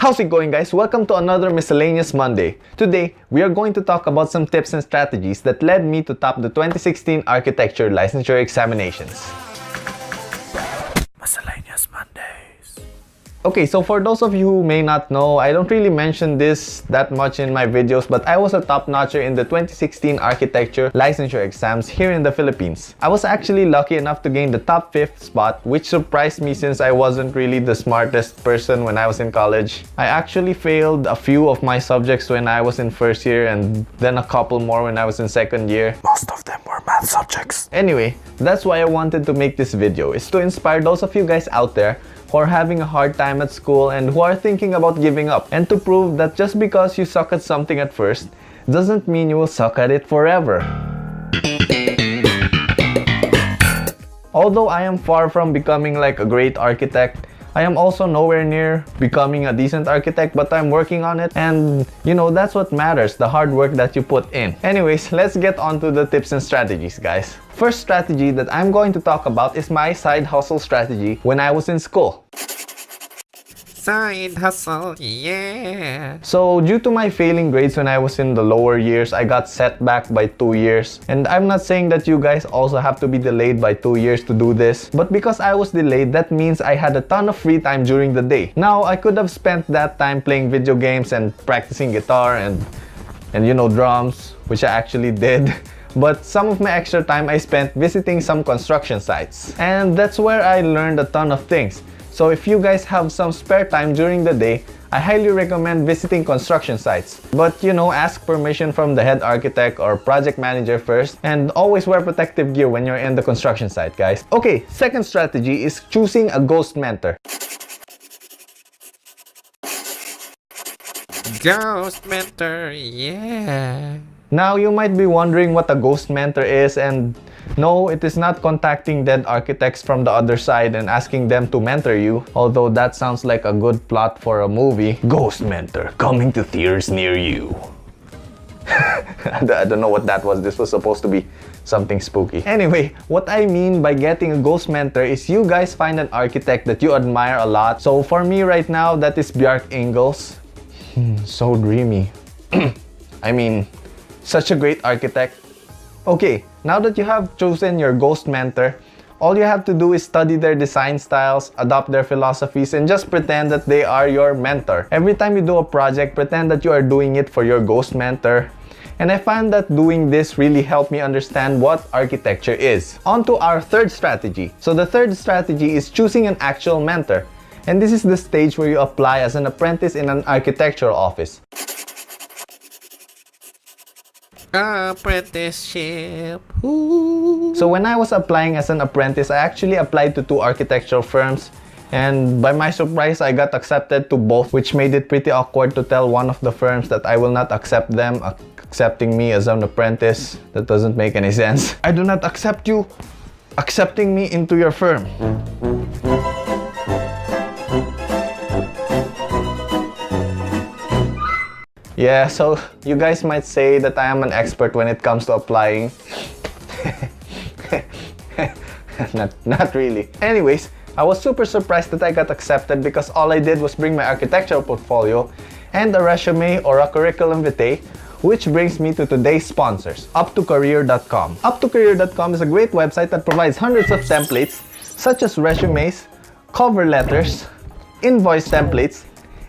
How's it going, guys? Welcome to another Miscellaneous Monday. Today, we are going to talk about some tips and strategies that led me to top the 2016 Architecture Licensure Examinations. Miscellaneous Mondays. Okay, so for those of you who may not know, I don't really mention this that much in my videos, but I was a top-notcher in the 2016 Architecture Licensure exams here in the Philippines. I was actually lucky enough to gain the top 5th spot, which surprised me since I wasn't really the smartest person when I was in college. I actually failed a few of my subjects when I was in first year and then a couple more when I was in second year. Most of them were math subjects. Anyway, that's why I wanted to make this video, is to inspire those of you guys out there who are having a hard time at school and who are thinking about giving up, and to prove that just because you suck at something at first doesn't mean you will suck at it forever. Although I am far from becoming like a great architect, I am also nowhere near becoming a decent architect, but I'm working on it, and you know, that's what matters, the hard work that you put in. Anyways, let's get on to the tips and strategies, guys. First strategy that I'm going to talk about is my side hustle strategy when I was in school. Side hustle, yeah. So due to my failing grades when I was in the lower years, I got set back by 2 years. And I'm not saying that you guys also have to be delayed by 2 years to do this, but because I was delayed, that means I had a ton of free time during the day. Now, I could have spent that time playing video games and practicing guitar and you know, drums, which I actually did. But some of my extra time I spent visiting some construction sites. And that's where I learned a ton of things. So if you guys have some spare time during the day, I highly recommend visiting construction sites. But you know, ask permission from the head architect or project manager first, and always wear protective gear when you're in the construction site, guys. Okay, second strategy is choosing a ghost mentor. Ghost mentor, yeah. Now, you might be wondering what a ghost mentor is, and no, it is not contacting dead architects from the other side and asking them to mentor you, although that sounds like a good plot for a movie. Ghost mentor, coming to theaters near you. I don't know what that was. This was supposed to be something spooky. Anyway, what I mean by getting a ghost mentor is you guys find an architect that you admire a lot. So for me right now, that is Bjarke Ingels. So dreamy. I mean, such a great architect. Okay, now that you have chosen your ghost mentor, all you have to do is study their design styles, adopt their philosophies, and just pretend that they are your mentor. Every time you do a project, pretend that you are doing it for your ghost mentor. And I find that doing this really helped me understand what architecture is. On to our third strategy. So the third strategy is choosing an actual mentor. And this is the stage where you apply as an apprentice in an architectural office. Apprenticeship. Ooh. So when I was applying as an apprentice, I actually applied to 2 architectural firms, and by my surprise, I got accepted to both, which made it pretty awkward to tell one of the firms that I will not accept them accepting me as an apprentice. That doesn't make any sense. I do not accept you accepting me into your firm. Yeah, so you guys might say that I am an expert when it comes to applying. Not really. Anyways, I was super surprised that I got accepted because all I did was bring my architectural portfolio and a resume or a curriculum vitae, which brings me to today's sponsors, up2career.com. Up2career.com is a great website that provides hundreds of templates such as resumes, cover letters, invoice templates,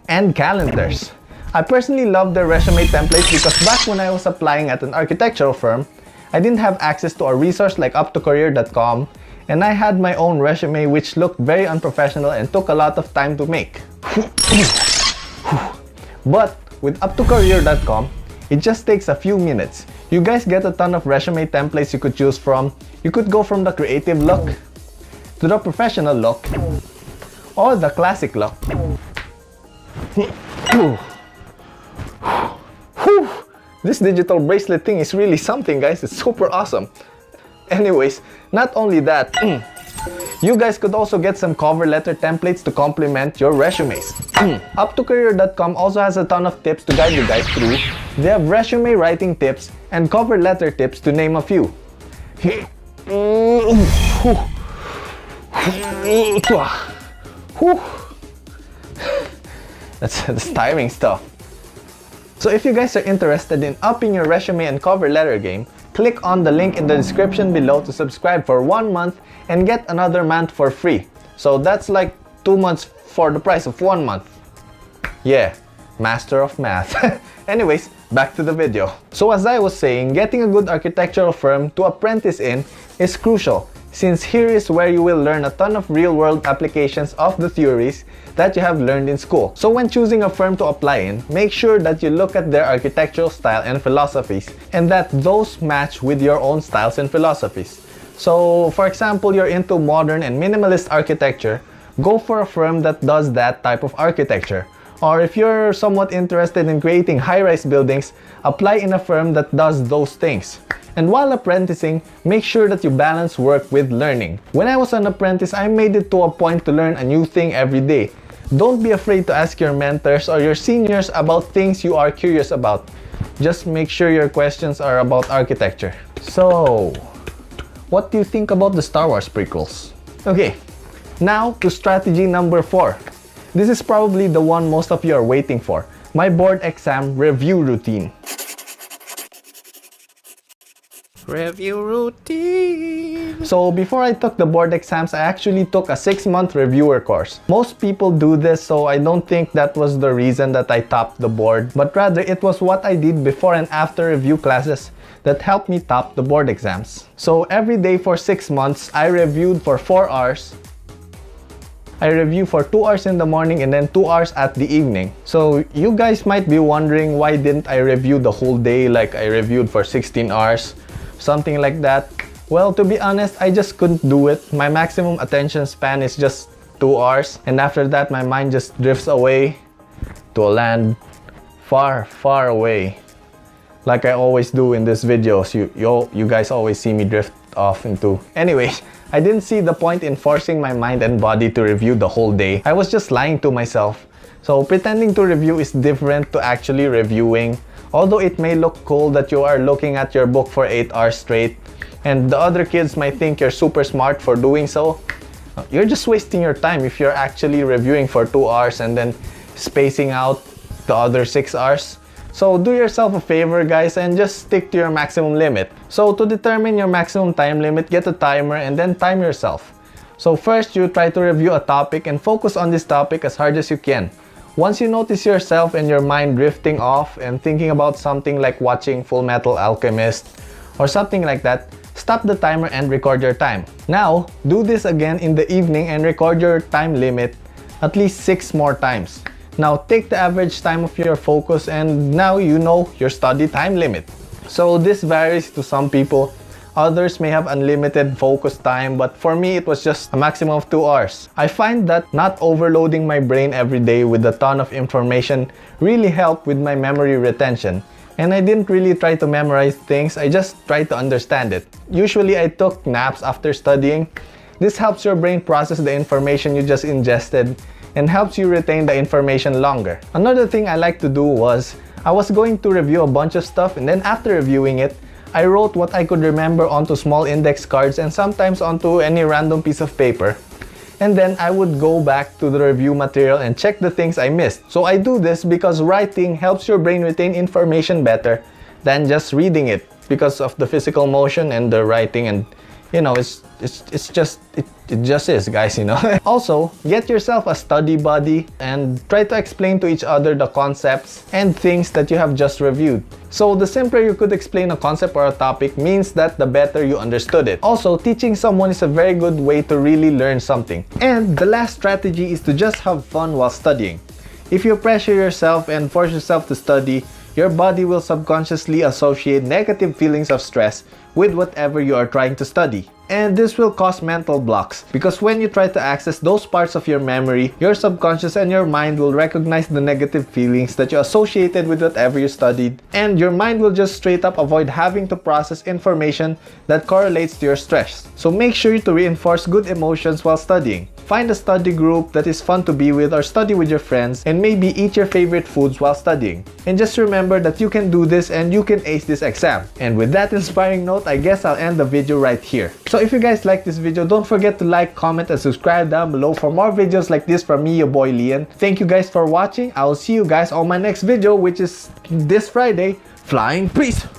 and calendars. I personally love their resume templates because back when I was applying at an architectural firm, I didn't have access to a resource like up2career.com, and I had my own resume which looked very unprofessional and took a lot of time to make. But with up2career.com, it just takes a few minutes. You guys get a ton of resume templates you could choose from. You could go from the creative look to the professional look or the classic look. This digital bracelet thing is really something, guys. It's super awesome. Anyways, not only that, you guys could also get some cover letter templates to complement your resumes. Up2career.com also has a ton of tips to guide you guys through. They have resume writing tips and cover letter tips, to name a few. That's tiring stuff. So if you guys are interested in upping your resume and cover letter game, click on the link in the description below to subscribe for 1 month and get another month for free. So that's like 2 months for the price of 1 month. Yeah, master of math. Anyways, back to the video. So as I was saying, getting a good architectural firm to apprentice in is crucial, since here is where you will learn a ton of real-world applications of the theories that you have learned in school. So when choosing a firm to apply in, make sure that you look at their architectural style and philosophies, and that those match with your own styles and philosophies. So for example, you're into modern and minimalist architecture, go for a firm that does that type of architecture. Or if you're somewhat interested in creating high-rise buildings, apply in a firm that does those things. And while apprenticing, make sure that you balance work with learning. When I was an apprentice, I made it to a point to learn a new thing every day. Don't be afraid to ask your mentors or your seniors about things you are curious about. Just make sure your questions are about architecture. So, what do you think about the Star Wars prequels? Okay, now to strategy number 4. This is probably the one most of you are waiting for. My board exam review routine. Review routine. So before I took the board exams, I actually took a 6-month reviewer course. Most people do this, so I don't think that was the reason that I topped the board, but rather it was what I did before and after review classes that helped me top the board exams. So every day for 6 months, I reviewed for 4 hours. I review for 2 hours in the morning and then 2 hours at the evening. So you guys might be wondering, why didn't I review the whole day, like I reviewed for 16 hours, something like that. Well, to be honest, I just couldn't do it. My maximum attention span is just 2 hours, and after that my mind just drifts away to a land far, far away. Like I always do in these videos, you guys always see me drift off into. Anyway, I didn't see the point in forcing my mind and body to review the whole day. I was just lying to myself. So pretending to review is different to actually reviewing. Although it may look cool that you are looking at your book for 8 hours straight, and the other kids might think you're super smart for doing so, you're just wasting your time if you're actually reviewing for 2 hours and then spacing out the other 6 hours. So do yourself a favor, guys, and just stick to your maximum limit. So to determine your maximum time limit, get a timer and then time yourself. So first, you try to review a topic and focus on this topic as hard as you can. Once you notice yourself and your mind drifting off and thinking about something like watching Full Metal Alchemist or something like that, stop the timer and record your time. Now, do this again in the evening and record your time limit at least 6 more times. Now, take the average time of your focus and now you know your study time limit. So this varies to some people. Others may have unlimited focus time, but for me it was just a maximum of 2 hours. I find that not overloading my brain every day with a ton of information really helped with my memory retention. And I didn't really try to memorize things, I just tried to understand it. Usually I took naps after studying. This helps your brain process the information you just ingested and helps you retain the information longer. Another thing I like to do was, I was going to review a bunch of stuff and then after reviewing it, I wrote what I could remember onto small index cards and sometimes onto any random piece of paper. And then I would go back to the review material and check the things I missed. So I do this because writing helps your brain retain information better than just reading it, because of the physical motion and the writing, and you know, it just is, guys, you know. Also, get yourself a study buddy and try to explain to each other the concepts and things that you have just reviewed. So the simpler you could explain a concept or a topic means that the better you understood it. Also, teaching someone is a very good way to really learn something. And the last strategy is to just have fun while studying. If you pressure yourself and force yourself to study, your body will subconsciously associate negative feelings of stress with whatever you are trying to study. And this will cause mental blocks, because when you try to access those parts of your memory, your subconscious and your mind will recognize the negative feelings that you associated with whatever you studied, and your mind will just straight up avoid having to process information that correlates to your stress. So make sure to reinforce good emotions while studying. find a study group that is fun to be with or study with your friends, and maybe eat your favorite foods while studying. And just remember that you can do this and you can ace this exam. And with that inspiring note, I guess I'll end the video right here. So if you guys like this video, don't forget to like, comment, and subscribe down below for more videos like this from me, your boy Lian. Thank you guys for watching. I will see you guys on my next video, which is this Friday. Flying peace!